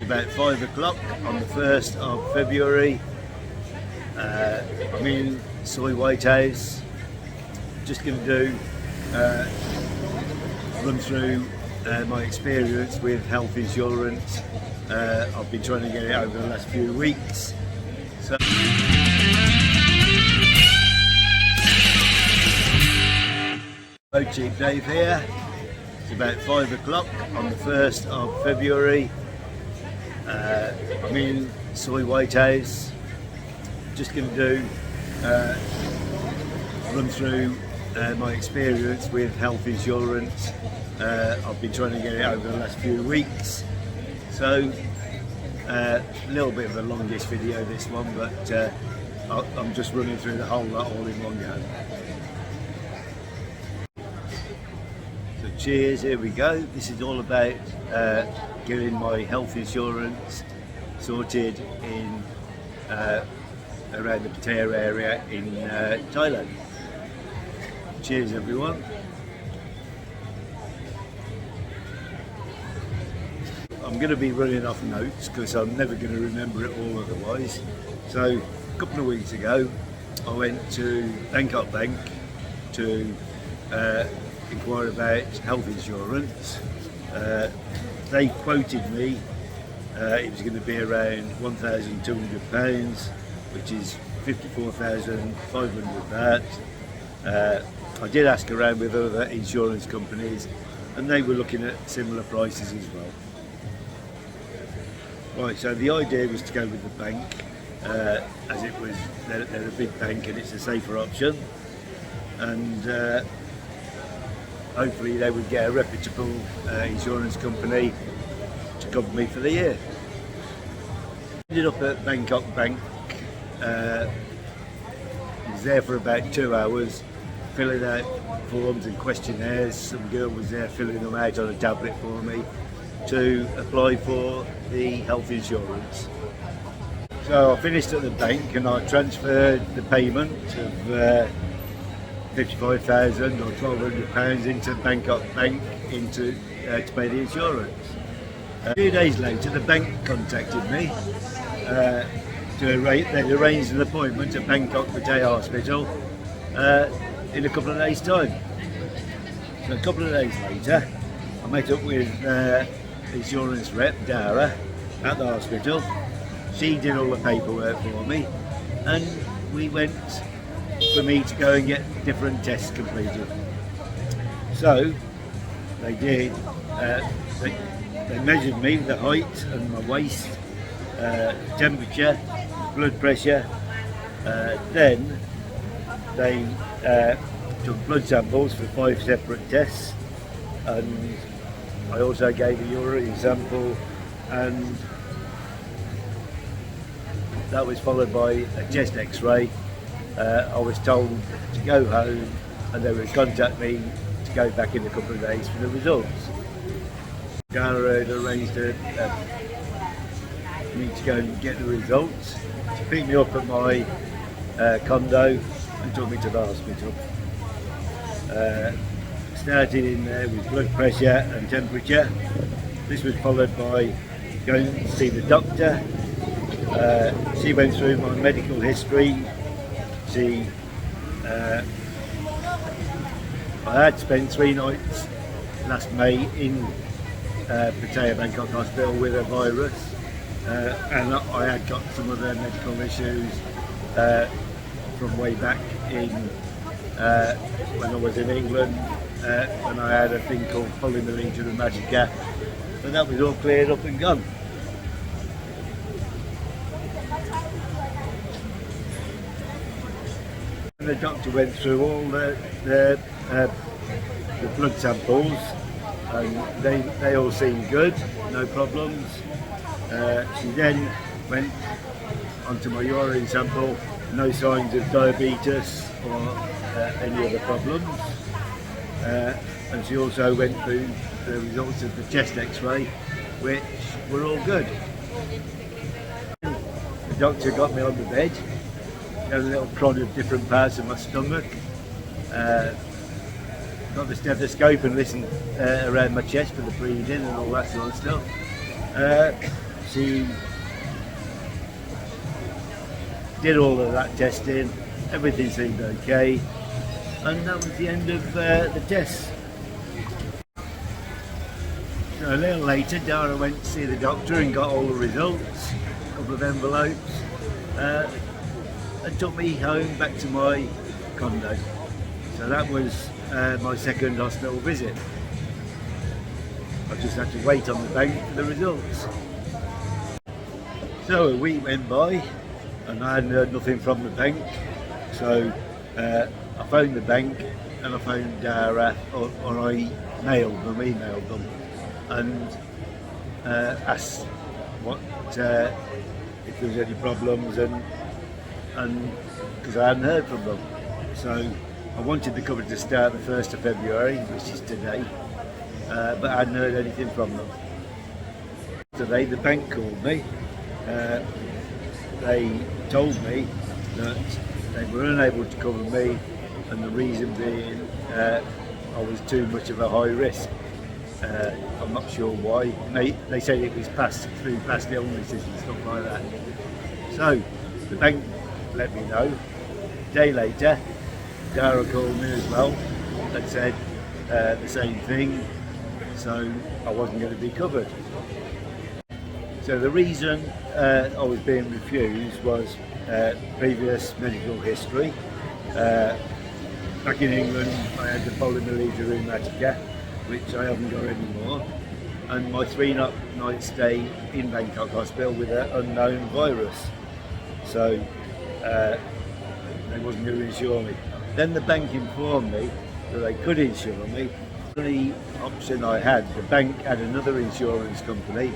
About 5 o'clock on the 1st of February. I'm in Soy White House. Just going to do run through my experience with health insurance. I've been trying to get it over the last few weeks. So Cheap Dave here. It's about 5 o'clock on the 1st of February. I'm in Soy White House. Just going to do run through my experience with health insurance. I've been trying to get it over the last few weeks. So a little bit of a longish video this one, but I'm just running through the whole lot all in one go. So cheers, here we go. This is all about getting my health insurance sorted in around the Pattaya area in Thailand. Cheers everyone. I'm going to be running off notes because I'm never going to remember it all otherwise. So a couple of weeks ago I went to Bangkok Bank to inquire about health insurance. They quoted me it was going to be around £1,200, which is 54,500 baht. I did ask around with other insurance companies and they were looking at similar prices as well. Right, so the idea was to go with the bank, as it was, they're a big bank and it's a safer option, and hopefully they would get a reputable insurance company to cover me for the year. Ended up at Bangkok Bank. Was there for about 2 hours, filling out forms and questionnaires. Some girl was there filling them out on a tablet for me to apply for the health insurance. So I finished at the bank and I transferred the payment of 55,000 or £1,200 into Bangkok Bank to pay the insurance. A few days later the bank contacted me they'd arranged an appointment at Bangkok Pattaya Hospital in a couple of days' time. So a couple of days later I met up with insurance rep Dara at the hospital. She did all the paperwork for me and we went for me to go and get different tests completed. So they did, they measured me, the height and my waist, temperature, blood pressure, then they took blood samples for 5 separate tests, and I also gave a urine sample, and that was followed by a chest x-ray. I was told to go home and they would contact me to go back in a couple of days for the results. Dara had arranged me to go and get the results. She picked me up at my condo and took me to the hospital. Started in there with blood pressure and temperature. This was followed by going to see the doctor. She went through my medical history. I had spent 3 nights last May in Pattaya Bangkok Hospital with a virus, and I had got some other medical issues from way back in when I was in England, when I had a thing called polymyalgia rheumatica, but that was all cleared up and gone. And the doctor went through all the blood samples and they all seemed good, no problems. She then went onto my urine sample, no signs of diabetes or any other problems. And she also went through the results of the chest x-ray, which were all good. The doctor got me on the bed, had a little prod of different parts of my stomach, got the stethoscope and listened around my chest for the breathing and all that sort of stuff. he did all of that testing, everything seemed okay, and that was the end of the test. So a little later, Dara went to see the doctor and got all the results, a couple of envelopes, and took me home back to my condo. So that was my second hospital visit. I just had to wait on the bank for the results. So a week went by and I hadn't heard nothing from the bank. So I phoned the bank and I phoned Dara, or I emailed them and asked what if there was any problems, and because I hadn't heard from them. So I wanted the cover to start the 1st of February, which is today, but I hadn't heard anything from them. Today the bank called me. They told me that they were unable to cover me, and the reason being I was too much of a high risk. I'm not sure why. They said it was through past illnesses and stuff like that. So the bank let me know. A day later, Dara called me as well and said the same thing, so I wasn't going to be covered. So the reason I was being refused was previous medical history. Back in England I had the polymyalgia rheumatica, which I haven't got anymore, and my 3-night stay in Bangkok hospital with an unknown virus. So they wasn't going to insure me. Then the bank informed me that they could insure me. The only option I had, the bank had another insurance company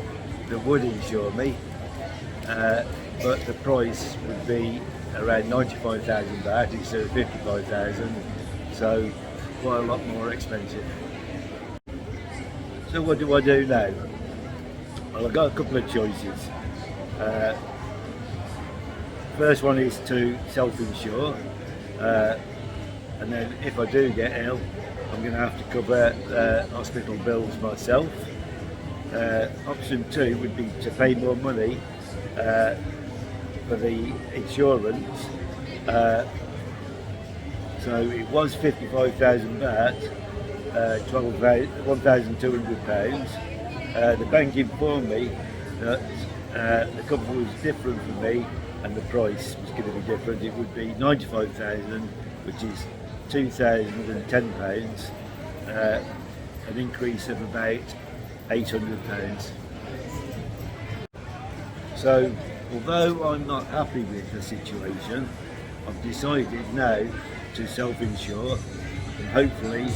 that would insure me, but the price would be around 95,000 baht instead of 55,000, so quite a lot more expensive. So what do I do now? Well, I've got a couple of choices. First one is to self-insure, and then if I do get ill, I'm going to have to cover hospital bills myself. Option 2 would be to pay more money for the insurance. So it was 55,000 baht, £1,200. The bank informed me that the cover was different for me and the price was going to be different. It would be 95,000, which is £2,010, an increase of about £800. So although I'm not happy with the situation, I've decided now to self-insure, and hopefully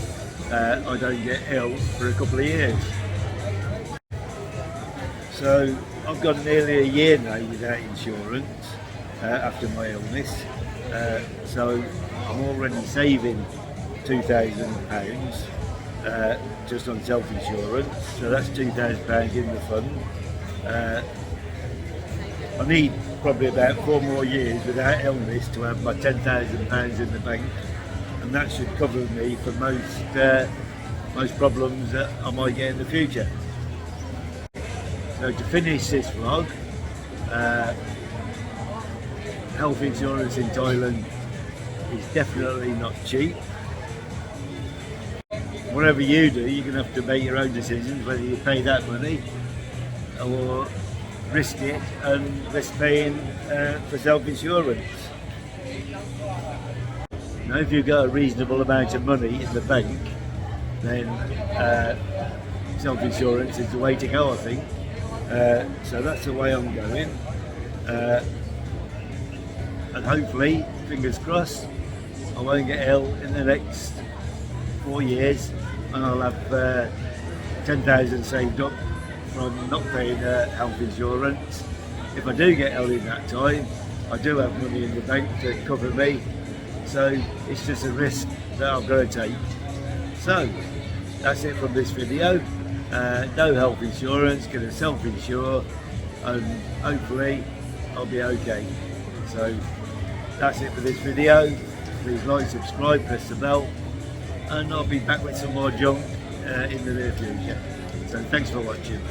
I don't get ill for a couple of years. So I've got nearly a year now without insurance after my illness, so I'm already saving £2,000 just on self-insurance, so that's £2,000 in the fund. I need probably about 4 more years without illness to have my £10,000 in the bank, and that should cover me for most problems that I might get in the future. So to finish this vlog, health insurance in Thailand is definitely not cheap. Whatever you do, you're going to have to make your own decisions whether you pay that money or risk it and risk paying for self-insurance. Now, if you've got a reasonable amount of money in the bank, then self-insurance is the way to go, I think. So that's the way I'm going, and hopefully, fingers crossed, I won't get ill in the next 4 years, and I'll have 10,000 saved up from not paying health insurance. If I do get ill in that time, I do have money in the bank to cover me, so it's just a risk that I'm going to take. So that's it from this video. No health insurance, going to self-insure, and hopefully I'll be okay. So that's it for this video. Please like, subscribe, press the bell, and I'll be back with some more junk in the near future. So thanks for watching.